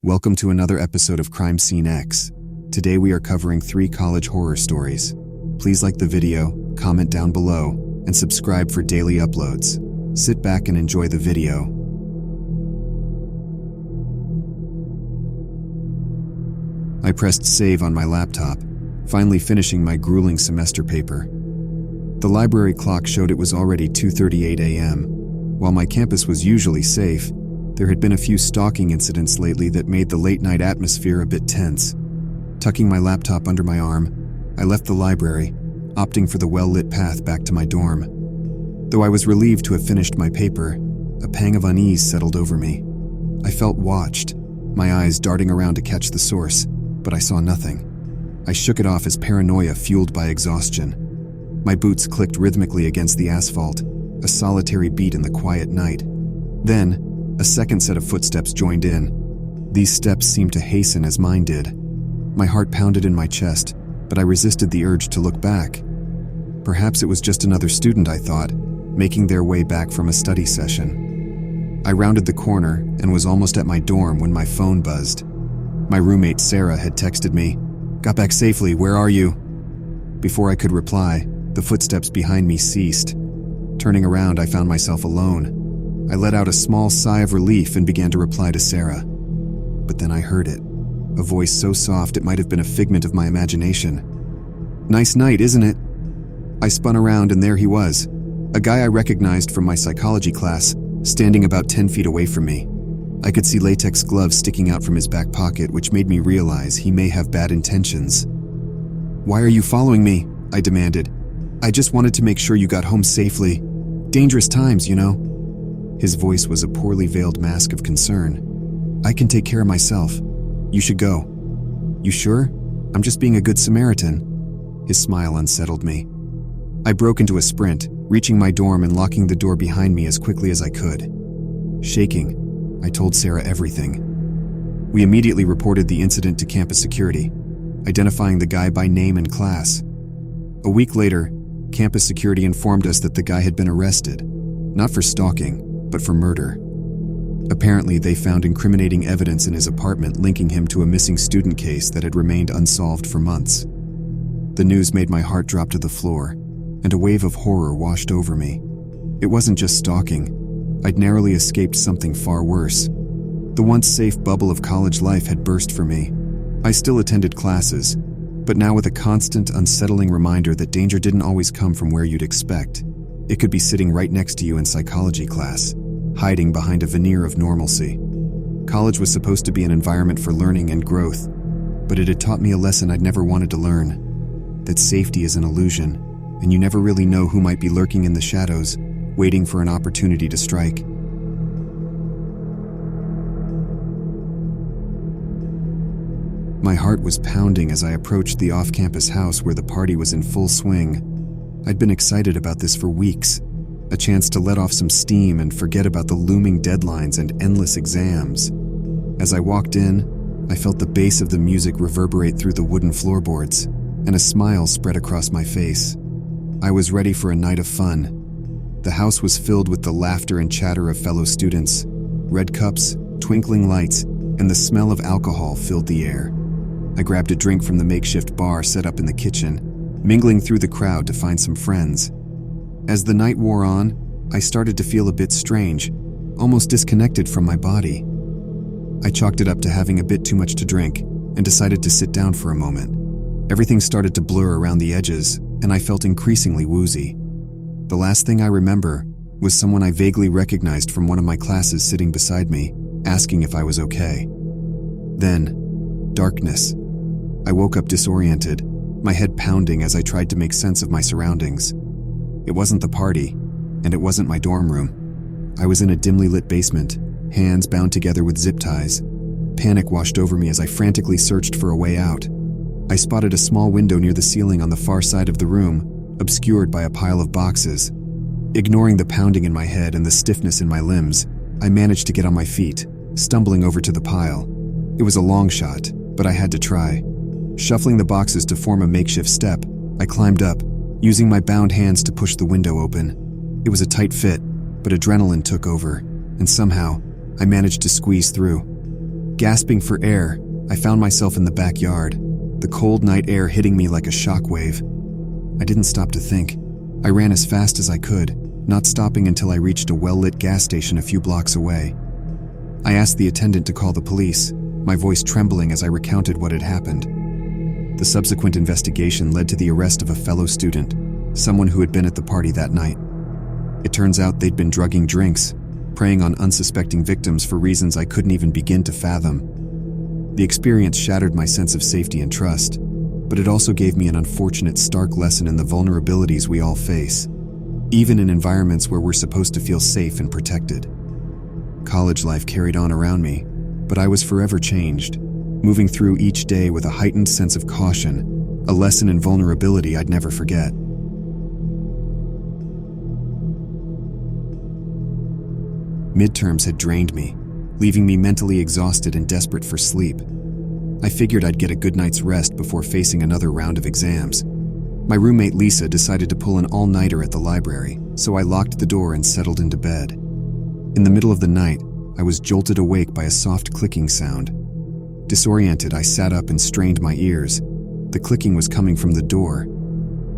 Welcome to another episode of Crime Scene X. Today we are covering 3 college horror stories. Please like the video, comment down below, and subscribe for daily uploads. Sit back and enjoy the video. I pressed save on my laptop, finally finishing my grueling semester paper. The library clock showed it was already 2:38 a.m. While my campus was usually safe, there had been a few stalking incidents lately that made the late-night atmosphere a bit tense. Tucking my laptop under my arm, I left the library, opting for the well-lit path back to my dorm. Though I was relieved to have finished my paper, a pang of unease settled over me. I felt watched, my eyes darting around to catch the source, but I saw nothing. I shook it off as paranoia fueled by exhaustion. My boots clicked rhythmically against the asphalt, a solitary beat in the quiet night. Then, a second set of footsteps joined in. These steps seemed to hasten as mine did. My heart pounded in my chest, but I resisted the urge to look back. Perhaps it was just another student, I thought, making their way back from a study session. I rounded the corner and was almost at my dorm when my phone buzzed. My roommate Sarah had texted me, "Got back safely, where are you?" Before I could reply, the footsteps behind me ceased. Turning around, I found myself alone. I let out a small sigh of relief and began to reply to Sarah. But then I heard it, a voice so soft it might have been a figment of my imagination. "Nice night, isn't it?" I spun around and there he was, a guy I recognized from my psychology class, standing about 10 feet away from me. I could see latex gloves sticking out from his back pocket, which made me realize he may have bad intentions. "Why are you following me?" I demanded. "I just wanted to make sure you got home safely. Dangerous times, you know." His voice was a poorly veiled mask of concern. "I can take care of myself. You should go." "You sure? I'm just being a good Samaritan." His smile unsettled me. I broke into a sprint, reaching my dorm and locking the door behind me as quickly as I could. Shaking, I told Sarah everything. We immediately reported the incident to campus security, identifying the guy by name and class. A week later, campus security informed us that the guy had been arrested, not for stalking, but for murder. Apparently, they found incriminating evidence in his apartment linking him to a missing student case that had remained unsolved for months. The news made my heart drop to the floor, and a wave of horror washed over me. It wasn't just stalking. I'd narrowly escaped something far worse. The once safe bubble of college life had burst for me. I still attended classes, but now with a constant, unsettling reminder that danger didn't always come from where you'd expect. It could be sitting right next to you in psychology class, hiding behind a veneer of normalcy. College was supposed to be an environment for learning and growth, but it had taught me a lesson I'd never wanted to learn: that safety is an illusion, and you never really know who might be lurking in the shadows, waiting for an opportunity to strike. My heart was pounding as I approached the off-campus house where the party was in full swing. I'd been excited about this for weeks, a chance to let off some steam and forget about the looming deadlines and endless exams. As I walked in, I felt the bass of the music reverberate through the wooden floorboards, and a smile spread across my face. I was ready for a night of fun. The house was filled with the laughter and chatter of fellow students. Red cups, twinkling lights, and the smell of alcohol filled the air. I grabbed a drink from the makeshift bar set up in the kitchen, mingling through the crowd to find some friends. As the night wore on, I started to feel a bit strange, almost disconnected from my body. I chalked it up to having a bit too much to drink and decided to sit down for a moment. Everything started to blur around the edges, and I felt increasingly woozy. The last thing I remember was someone I vaguely recognized from one of my classes sitting beside me, asking if I was okay. Then, darkness. I woke up disoriented, my head pounding as I tried to make sense of my surroundings. It wasn't the party, and it wasn't my dorm room. I was in a dimly lit basement, hands bound together with zip ties. Panic washed over me as I frantically searched for a way out. I spotted a small window near the ceiling on the far side of the room, obscured by a pile of boxes. Ignoring the pounding in my head and the stiffness in my limbs, I managed to get on my feet, stumbling over to the pile. It was a long shot, but I had to try. Shuffling the boxes to form a makeshift step, I climbed up, using my bound hands to push the window open. It was a tight fit, but adrenaline took over, and somehow, I managed to squeeze through. Gasping for air, I found myself in the backyard, the cold night air hitting me like a shockwave. I didn't stop to think. I ran as fast as I could, not stopping until I reached a well-lit gas station a few blocks away. I asked the attendant to call the police, my voice trembling as I recounted what had happened. The subsequent investigation led to the arrest of a fellow student, someone who had been at the party that night. It turns out they'd been drugging drinks, preying on unsuspecting victims for reasons I couldn't even begin to fathom. The experience shattered my sense of safety and trust, but it also gave me an unfortunate stark lesson in the vulnerabilities we all face, even in environments where we're supposed to feel safe and protected. College life carried on around me, but I was forever changed, moving through each day with a heightened sense of caution, a lesson in vulnerability I'd never forget. Midterms had drained me, leaving me mentally exhausted and desperate for sleep. I figured I'd get a good night's rest before facing another round of exams. My roommate Lisa decided to pull an all-nighter at the library, so I locked the door and settled into bed. In the middle of the night, I was jolted awake by a soft clicking sound. Disoriented, I sat up and strained my ears. The clicking was coming from the door.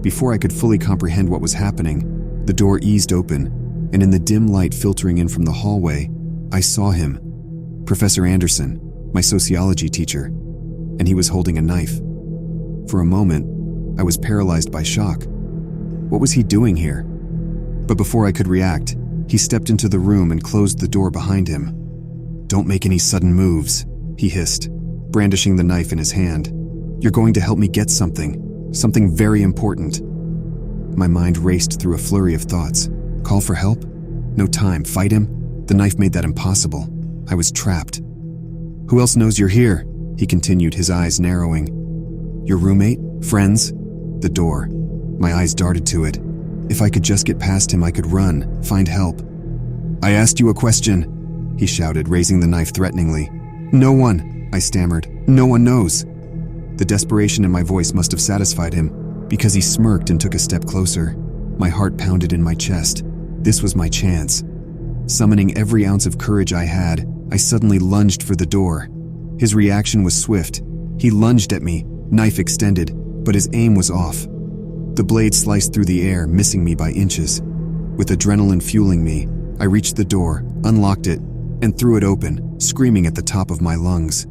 Before I could fully comprehend what was happening, the door eased open, and in the dim light filtering in from the hallway, I saw him. Professor Anderson, my sociology teacher, and he was holding a knife. For a moment, I was paralyzed by shock. What was he doing here? But before I could react, he stepped into the room and closed the door behind him. "Don't make any sudden moves," he hissed, brandishing the knife in his hand. "You're going to help me get something very important." My mind raced through a flurry of thoughts. Call for help? No time. Fight him? The knife made that impossible. I was trapped. "Who else knows you're here?" he continued, his eyes narrowing. "Your roommate? Friends?" The door. My eyes darted to it. If I could just get past him, I could run, find help. "I asked you a question," he shouted, raising the knife threateningly. "No one," I stammered. "No one knows." The desperation in my voice must have satisfied him, because he smirked and took a step closer. My heart pounded in my chest. This was my chance. Summoning every ounce of courage I had, I suddenly lunged for the door. His reaction was swift. He lunged at me, knife extended, but his aim was off. The blade sliced through the air, missing me by inches. With adrenaline fueling me, I reached the door, unlocked it, and threw it open, screaming at the top of my lungs.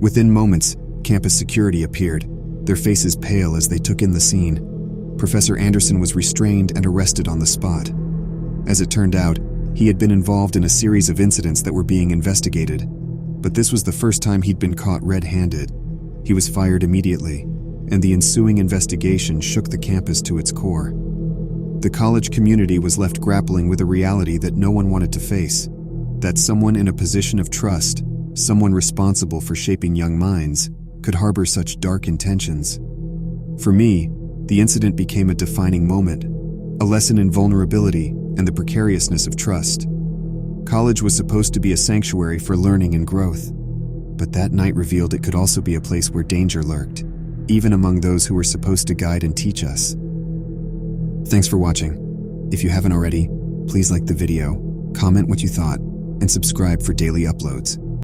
Within moments, campus security appeared, their faces pale as they took in the scene. Professor Anderson was restrained and arrested on the spot. As it turned out, he had been involved in a series of incidents that were being investigated, but this was the first time he'd been caught red-handed. He was fired immediately, and the ensuing investigation shook the campus to its core. The college community was left grappling with a reality that no one wanted to face, that someone in a position of trust, someone responsible for shaping young minds, could harbor such dark intentions. For me, the incident became a defining moment, a lesson in vulnerability and the precariousness of trust. College was supposed to be a sanctuary for learning and growth, but that night revealed it could also be a place where danger lurked, even among those who were supposed to guide and teach us. Thanks for watching. If you haven't already, please like the video, comment what you thought, and subscribe for daily uploads.